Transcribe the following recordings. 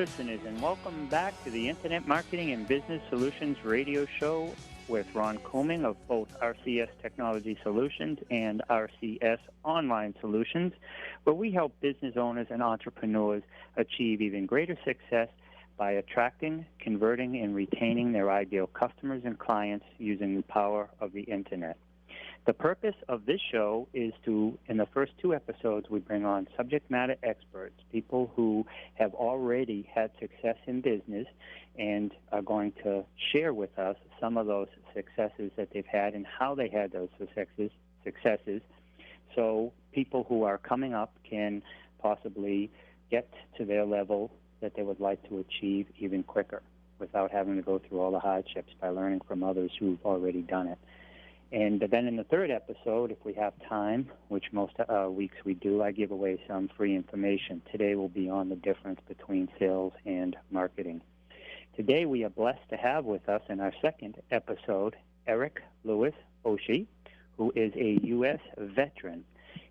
listeners, and welcome back to the Internet Marketing and Business Solutions radio show with Ron Couming of both RCS Technology Solutions and RCS Online Solutions, where we help business owners and entrepreneurs achieve even greater success by attracting, converting, and retaining their ideal customers and clients using the power of the Internet. The purpose of this show is to, in the first two episodes, we bring on subject matter experts, people who have already had success in business and are going to share with us some of those successes that they've had and how they had those successes, so people who are coming up can possibly get to their level that they would like to achieve even quicker without having to go through all the hardships by learning from others who've already done it. And then in the third episode, if we have time, which most weeks we do, I give away some free information. Today will be on the difference between sales and marketing. Today we are blessed to have with us in our second episode, Louis Osche, who is a U.S. veteran.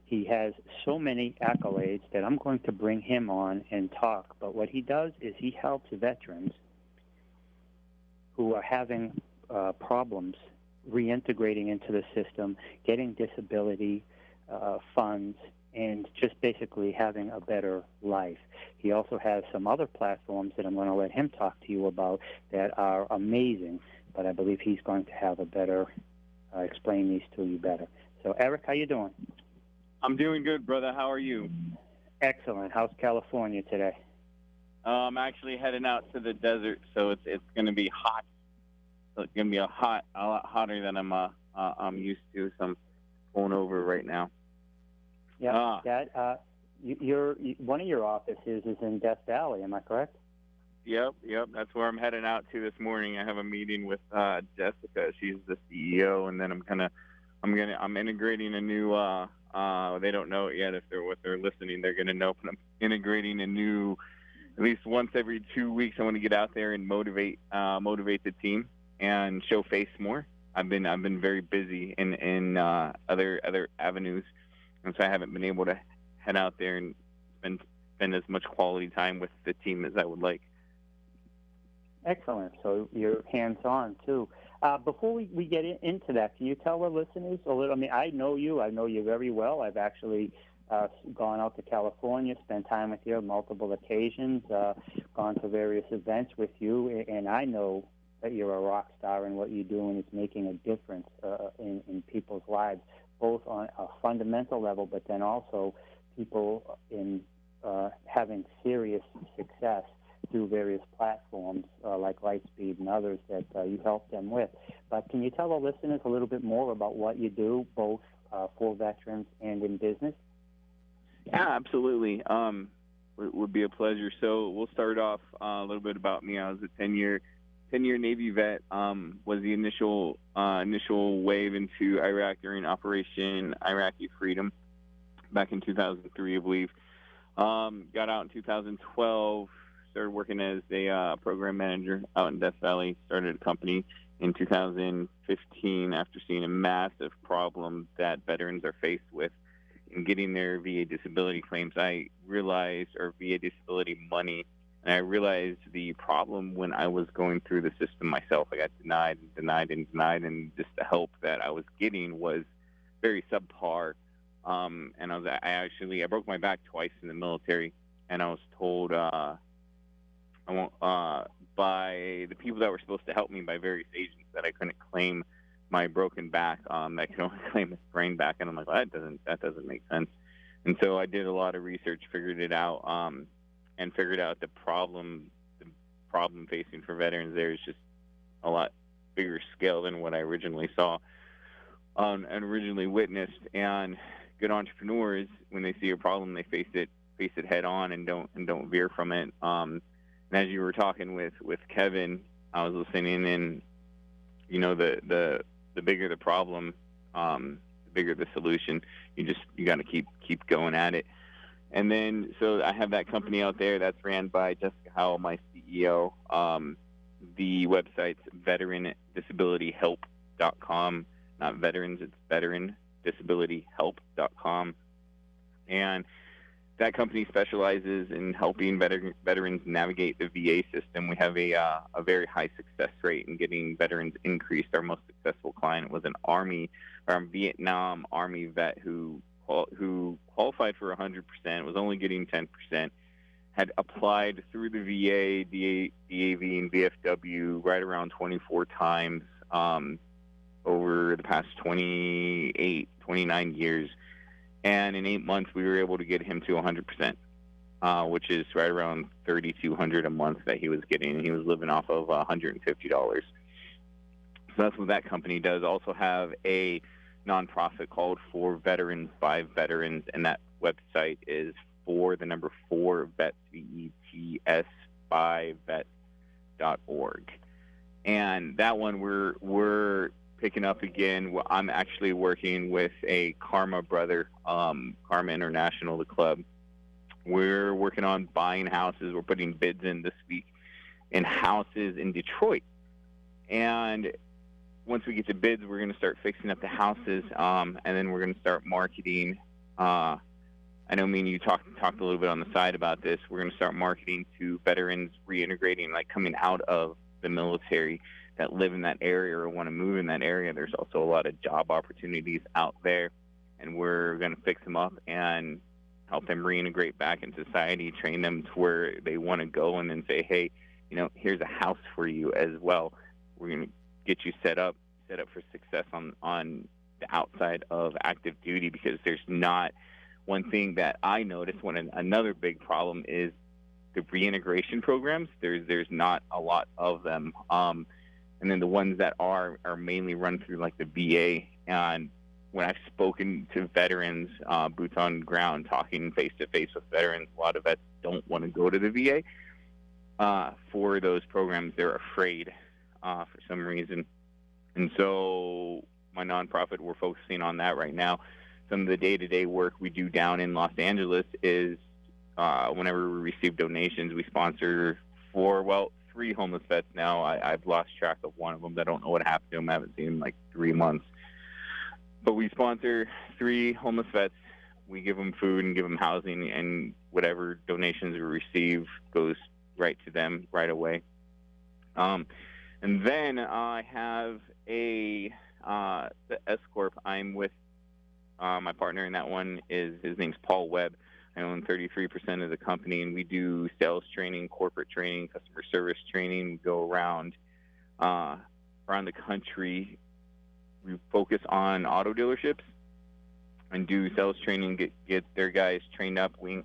He has so many accolades that I'm going to bring him on and talk. But what he does is he helps veterans who are having problems reintegrating into the system, getting disability funds, and just basically having a better life. He also has some other platforms that I'm going to let him talk to you about that are amazing, but I believe he's going to have a better, explain these to you better. So, Eric, how you doing? I'm doing good, brother. How are you? Excellent. How's California today? I'm actually heading out to the desert, so it's going to be hot. So it's going to be a lot hotter than I'm used to. So I'm pulling over right now. Yeah, one of your offices is in Death Valley. Am I correct? Yep. That's where I'm heading out to this morning. I have a meeting with Jessica. She's the CEO, and then I'm integrating a new. They don't know it yet. If they're listening, they're going to know. But I'm integrating a new. At least once every 2 weeks, I want to get out there and motivate the team and show face more. I've been very busy in other avenues, and so I haven't been able to head out there and spend as much quality time with the team as I would like. Excellent. So you're hands-on too. Before we get into that, can you tell our listeners a little? I mean, I know you very well. I've actually gone out to California, spent time with you on multiple occasions, gone to various events with you, and I know that you're a rock star, and what you're doing is making a difference in people's lives, both on a fundamental level, but then also people in having serious success through various platforms like Lightspeed and others that you help them with. But can you tell our listeners a little bit more about what you do, both for veterans and in business? Yeah, absolutely. It would be a pleasure. So we'll start off a little bit about me. I was a 10-year Navy vet. Was the initial wave into Iraq during Operation Iraqi Freedom back in 2003, I believe. Got out in 2012. Started working as a program manager out in Death Valley. Started a company in 2015 after seeing a massive problem that veterans are faced with in getting their VA disability claims. I realized, or VA disability money, and I realized the problem when I was going through the system myself. I got denied, and just the help that I was getting was very subpar. And I broke my back twice in the military, and I was told by the people that were supposed to help me, by various agents, that I couldn't claim my broken back. I could only claim a sprained back, and I'm like, well, that doesn't make sense. And so I did a lot of research, figured it out, and figured out the problem facing for veterans there is just a lot bigger scale than what I originally saw and originally witnessed. And good entrepreneurs, when they see a problem, they face it head on and don't veer from it. And as you were talking with Kevin, I was listening, and the bigger the problem, the bigger the solution. You got to keep going at it. And then, so I have that company out there that's ran by Jessica Howell, my CEO. The website's veterandisabilityhelp.com. Not veterans, it's veterandisabilityhelp.com. And that company specializes in helping veterans navigate the VA system. We have a very high success rate in getting veterans increased. Our most successful client was an Vietnam Army vet who qualified for 100%, was only getting 10%, had applied through the VA, DAV, and VFW right around 24 times over the past 29 years. And in 8 months, we were able to get him to 100%, which is right around $3,200 a month that he was getting. He was living off of $150. So that's what that company does. Also have a nonprofit called For Veterans by Veterans, and that website is for the number 4 vets, VETS, by vets.org. And that one we're picking up again. I'm actually working with a Karma brother, Karma International, the club. We're working on buying houses. We're putting bids in this week in houses in Detroit. And once we get the bids, we're going to start fixing up the houses, and then we're going to start marketing. I know me and you talked a little bit on the side about this. We're going to start marketing to veterans reintegrating, like coming out of the military, that live in that area or want to move in that area. There's also a lot of job opportunities out there, and we're going to fix them up and help them reintegrate back in society, train them to where they want to go, and then say, hey, here's a house for you as well. We're going to get you set up for success on the outside of active duty, because there's not one thing that I noticed another big problem is the reintegration programs. There's not a lot of them. And then the ones that are mainly run through like the VA. And when I've spoken to veterans, boots on ground, talking face-to-face with veterans, a lot of vets don't want to go to the VA for those programs. They're afraid for some reason. And so my nonprofit, we're focusing on that right now. Some of the day-to-day work we do down in Los Angeles is whenever we receive donations, we sponsor 3 homeless vets now. I've lost track of one of them. I don't know what happened to him. I haven't seen him in like 3 months. But we sponsor 3 homeless vets. We give them food and give them housing, and whatever donations we receive goes right to them right away. And then I have the S Corp. I'm with my partner in that one. His name's Paul Webb. I own 33% of the company, and we do sales training, corporate training, customer service training. We go around the country. We focus on auto dealerships and do sales training, get their guys trained up. We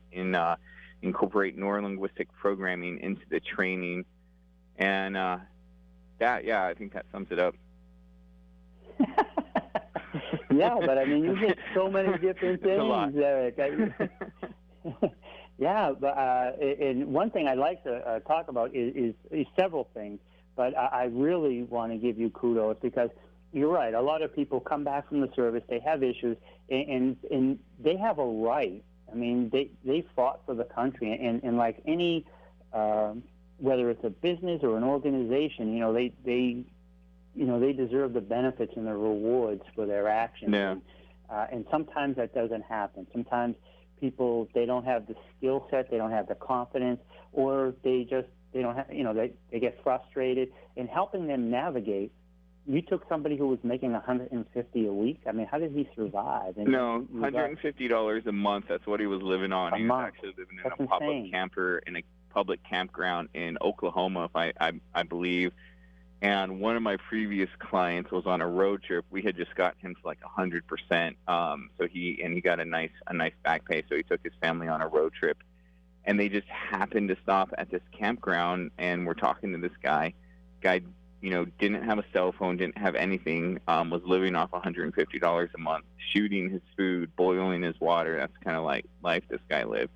incorporate neurolinguistic programming into the training. And I think that sums it up. Yeah, but I mean, you hit so many different things, Eric. Yeah, but and one thing I'd like to talk about is several things, but I really want to give you kudos, because you're right. A lot of people come back from the service, they have issues, and they have a right. I mean, they fought for the country, and like any, whether it's a business or an organization, they deserve the benefits and the rewards for their actions. Yeah. And sometimes that doesn't happen. Sometimes people, they don't have the skill set, they don't have the confidence, or they don't have, they get frustrated. In helping them navigate, you took somebody who was making $150 a week. I mean, how did he survive? And no, $150 a month. That's what he was living on. He was actually living in a pop-up camper in a public campground in Oklahoma, if I believe. And one of my previous clients was on a road trip. We had just gotten him to like 100%. So he got a nice back pay. So he took his family on a road trip, and they just happened to stop at this campground, and we're talking to this guy. Guy, didn't have a cell phone, didn't have anything. Was living off $150 a month, shooting his food, boiling his water. That's kind of like life this guy lived.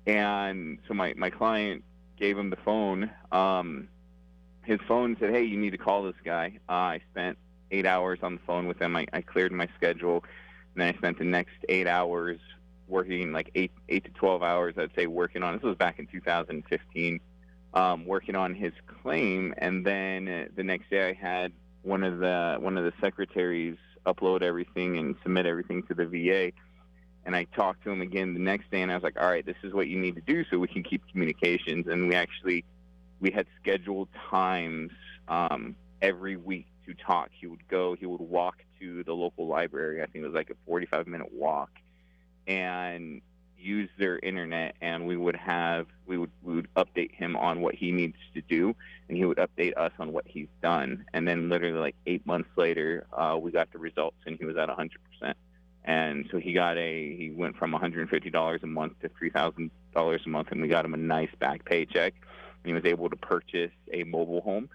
And so my client gave him the phone. His phone said, hey, you need to call this guy. I spent 8 hours on the phone with him. I cleared my schedule, and then I spent the next 8 hours working, like 8 to 12 hours, I'd say, working on, this was back in 2015, working on his claim. And then the next day I had one of the secretaries upload everything and submit everything to the VA. And I talked to him again the next day, and I was like, all right, this is what you need to do so we can keep communications. And we had scheduled times every week to talk. He would walk to the local library. I think it was like a 45-minute walk, and use their internet, and we would update him on what he needs to do, and he would update us on what he's done. And then literally like 8 months later, we got the results, and he was at 100%. And so he went from $150 a month to $3,000 a month, and we got him a nice back paycheck. And he was able to purchase a mobile home.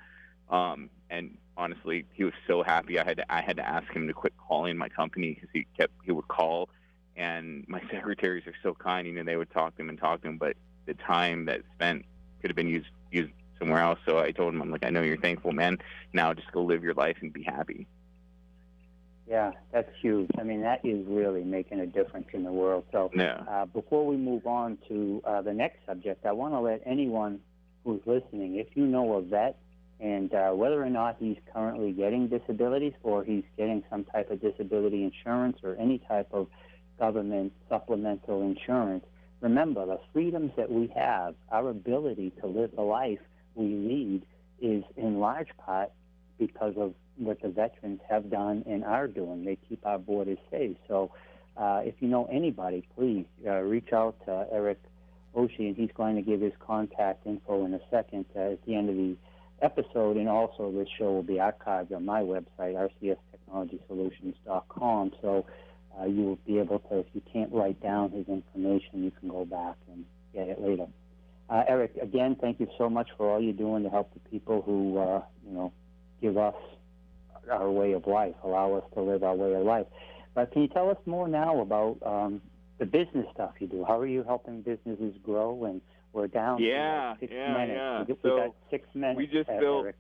And honestly, he was so happy. I had to ask him to quit calling my company because he would call. And my secretaries are so kind, they would talk to him, but the time that spent could have been used somewhere else. So I told him, I'm like, I know you're thankful, man. Now just go live your life and be happy. Yeah, that's huge. I mean, that is really making a difference in the world. So before we move on to the next subject, I want to let anyone who's listening, if you know a vet, and whether or not he's currently getting disabilities or he's getting some type of disability insurance or any type of government supplemental insurance, remember the freedoms that we have, our ability to live the life we lead is in large part because of what the veterans have done and are doing. They keep our borders safe. So if you know anybody, please reach out to Eric Oshi, and he's going to give his contact info in a second at the end of the episode. And also this show will be archived on my website, rcstechnologysolutions.com. So you will be able to, if you can't write down his information, you can go back and get it later. Eric, again, thank you so much for all you're doing to help the people who, give us our way of life, allow us to live our way of life. But can you tell us more now about the business stuff you do? How are you helping businesses grow? And we're down to 6 minutes. We got 6 minutes. We just built... Eric.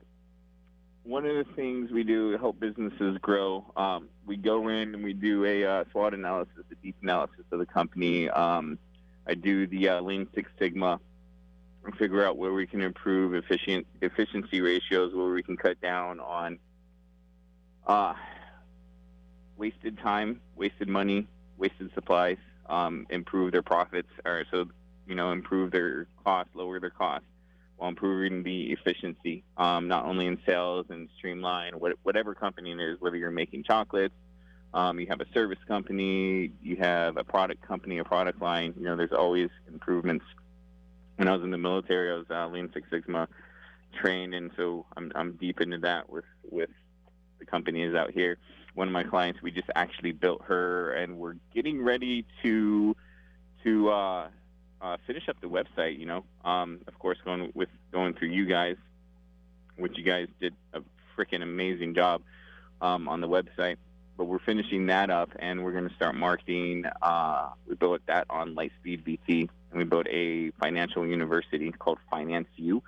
One of the things we do to help businesses grow, we go in and we do a SWOT analysis, a deep analysis of the company. I do the Lean Six Sigma and figure out where we can improve efficiency ratios, where we can cut down on wasted time, wasted money, wasted supplies, improve their profits, improve their costs, lower their costs, while improving the efficiency, not only in sales and streamline, whatever company it is, whether you're making chocolates, you have a service company, you have a product company, a product line, there's always improvements. When I was in the military, I was Lean Six Sigma trained, and so I'm deep into that with the companies out here. One of my clients, we just actually built her, and we're getting ready to finish up the website, of course, going through you guys, which you guys did a freaking amazing job on the website. But we're finishing that up, and we're going to start marketing. We built that on Lightspeed VT, and we built a financial university called Finance U.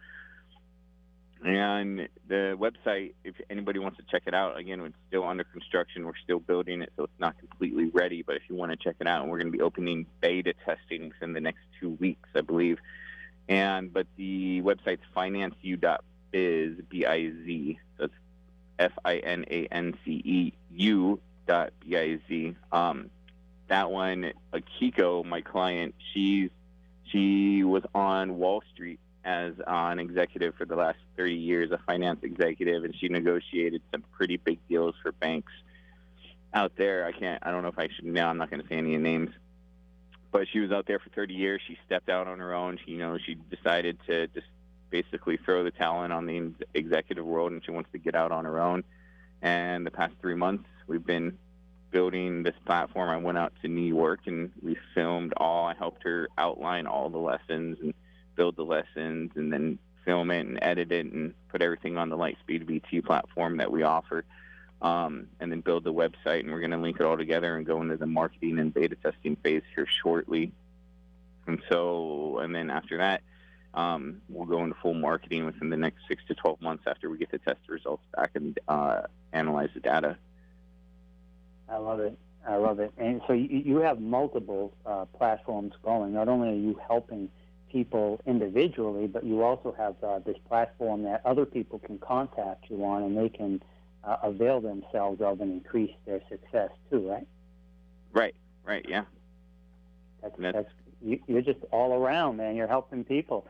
And the website, if anybody wants to check it out, again, it's still under construction. We're still building it, so it's not completely ready. But if you want to check it out, we're going to be opening beta testing in the next 2 weeks, I believe. But the website's financeu.biz, B-I-Z. So it's FINANCEU.biz. That one, Akiko, my client, she was on Wall Street as an executive for the last 30 years, a finance executive, and she negotiated some pretty big deals for banks out there. I don't know if I should now. I'm not going to say any names, but she was out there for 30 years. She stepped out on her own. She decided to just basically throw the talent on the executive world, and she wants to get out on her own. And the past 3 months, we've been building this platform. I went out to New York, and we filmed I helped her outline all the lessons and build the lessons, and then film it and edit it and put everything on the Lightspeed VT platform that we offer, and then build the website. And we're going to link it all together and go into the marketing and beta testing phase here shortly. And then after that, we'll go into full marketing within the next 6 to 12 months after we get the test results back and analyze the data. I love it. And so you have multiple platforms going. Not only are you helping people individually, but you also have this platform that other people can contact you on, and they can avail themselves of and increase their success too, right? Right, yeah. You're just all around, man. You're helping people.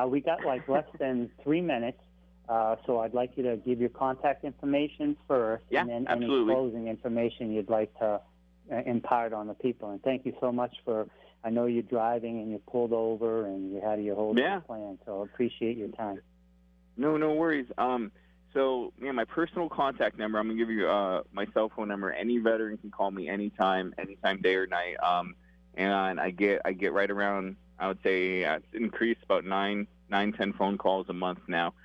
We got like less than 3 minutes, so I'd like you to give your contact information first, and then absolutely. any closing information you'd like to impart on the people. And thank you so much for. I know you're driving and you pulled over and you had your whole plan, so I appreciate your time. No worries. So, my personal contact number, I'm going to give you my cell phone number. Any veteran can call me anytime, day or night. And I get right around, I would say, it's increased about 10 phone calls a month now.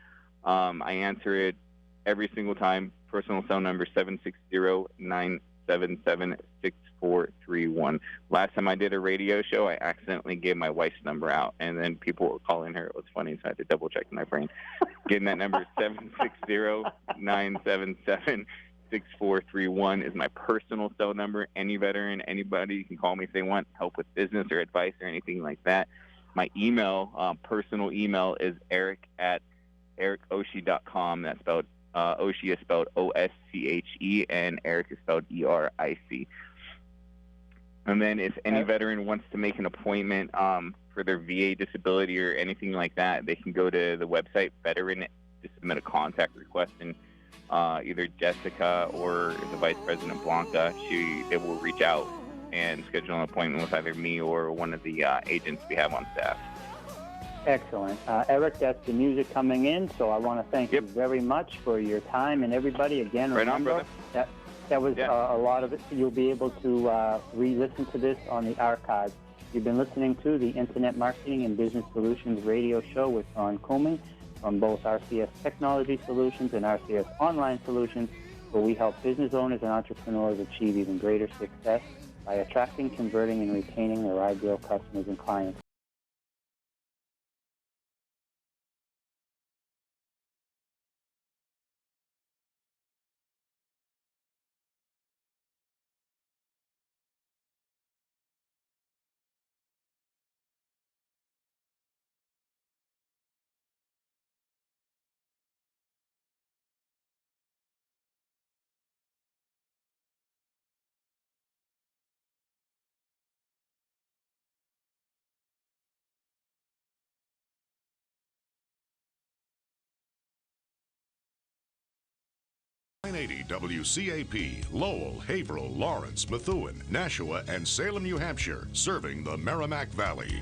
I answer it every single time. Personal cell number, 760-977-6431. Last time I did a radio show, I accidentally gave my wife's number out, and then people were calling her. It was funny, so I had to double-check in my brain. Getting that number, 760-977-6431 is my personal cell number. Any veteran, anybody can call me if they want help with business or advice or anything like that. My email, personal email, is eric@ericoshi.com. That's spelled Oshi is spelled O-S-C-H-E, and Eric is spelled E-R-I-C. And then if any veteran wants to make an appointment for their VA disability or anything like that, they can go to the website, veteran, to submit a contact request, and either Jessica or the Vice President Blanca, they will reach out and schedule an appointment with either me or one of the agents we have on staff. Excellent. Eric, that's the music coming in, so I want to thank you very much for your time. And everybody, again, remember that was a lot of it. You'll be able to re-listen to this on the archive. You've been listening to the Internet Marketing and Business Solutions radio show with Ron Couming from both RCS Technology Solutions and RCS Online Solutions, where we help business owners and entrepreneurs achieve even greater success by attracting, converting, and retaining their ideal customers and clients. WCAP, Lowell, Haverhill, Lawrence, Methuen, Nashua, and Salem, New Hampshire, serving the Merrimack Valley.